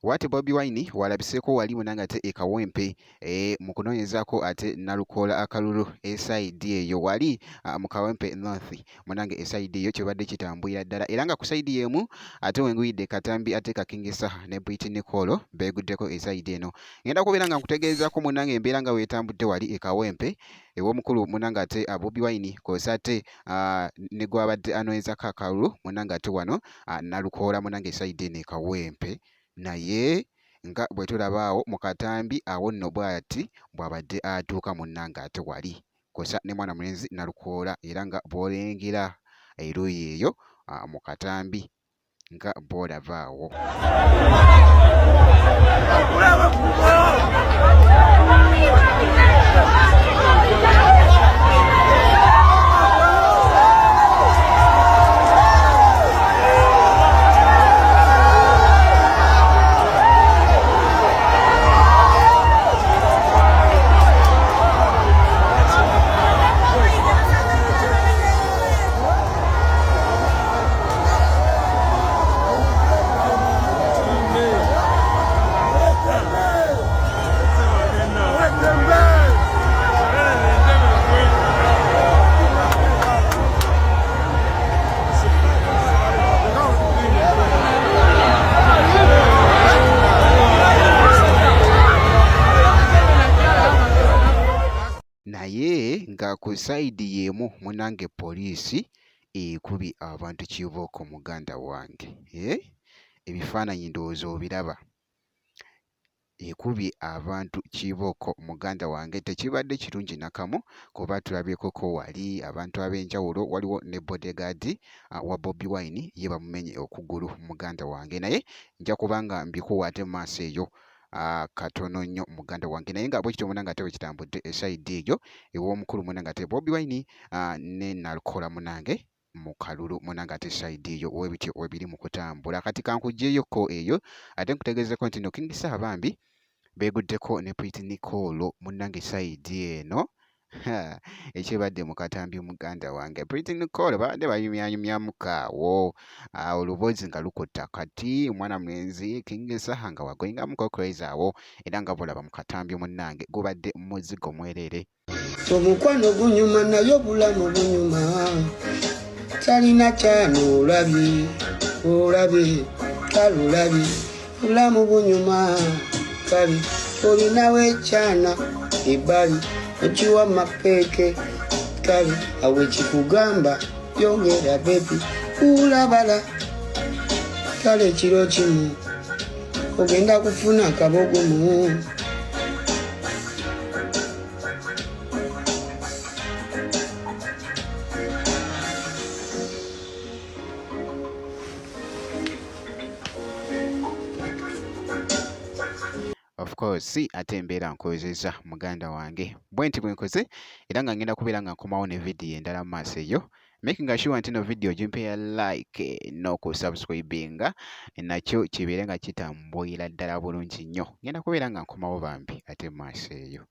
Wati Bobi Wine walabiseko wali munanga ate ekawempe mu kunoonyezaako ate nalukoola akalulu esayidi eyo wali mu kawempe north munange esayidi eyo kibadde kitambulira ddala era nga ku sayidi emu ate wenguyidde Katambi ate Kakingisa ne Bwiti Nicole beeguddeko esayidi eno. Ngenda kubeera nga nkutegeezaako munange embeera nga weetambudde wali ekawempe ew'omukulu munanga ate Bobi Wine kw'ossa ate ne gwabadde anoonyezako akalulu munanga ate wano nalukoola munange esayidi eno ekawempe. Naye nga bwe tulaba awo mu Katambi awo nno bw'ati bw'abadde atuuka munnanga ate wali kw'ossa ne mwana mulenzi nalukoola era nga bw'olengera eruuyi eyo mu Katambi nga bw'olaba awo. Naye nga ku sayidi y'emu munange poliisi ekubye abantu kibooko muganda wange. Ebifaananyi ndowooza obiraba. Ekubye abantu kibooko muganda wange, tekibadde kirungi nakamu kuba tulabyekoko wali abantu ab'enjawulo, waliwo ne bodegaadi wa Bobi Wine ye bamumenye okugulu muganda wange, naye nja kuba nga mbikuwa ate mu maaso eyo katono nnyo muganda wange. Naye nga bwe kityo munange ate bwe kitambudde esayidi eyo ew'omukulu munange ate Bobi Wine ne nalukoola munange mu kalulu munange ate sayidi eyo webityo webiri mu kutambula. Kati kankuggyeeyoko eyo ate nkutegeezeko nti no Kingisa Abambi beeguddeko ne Bwiti Nicole munange sayidi eno ekibadde mu Katambi muganda wange. Bwiti Nicole babadde bayumyayumyamuko awo olubozi nga lukutta kati omwana mulenzi Kingisa nga wagoyingamuko crazy awo era nga bulaba mu Katambi munnange gubadde muzigo mwerere. Omukwano gunyuma naye obulamu bunyuma talina kyano olabye kale olabye obulamu bunyuma kale olinawo ekyana ebbali okiwa mapeeke kale awo ekikugamba yongera bebi ulabala kale ekiro kimu ogenda kufuna akabogomu. Of course ate embeera nkozeza muganda wange bwe nti bwe nkoze era nga ngenda kubeera nga nkomawo ne vidiyo endala mu maaso eyo, making sure nti no vidiyo gimpeya like n'okusubscribinga nakyo kibeere nga kitambulira ddala bulungi nnyo. Ngenda kubeera nga nkomawo bambi ate mu maaso eyo.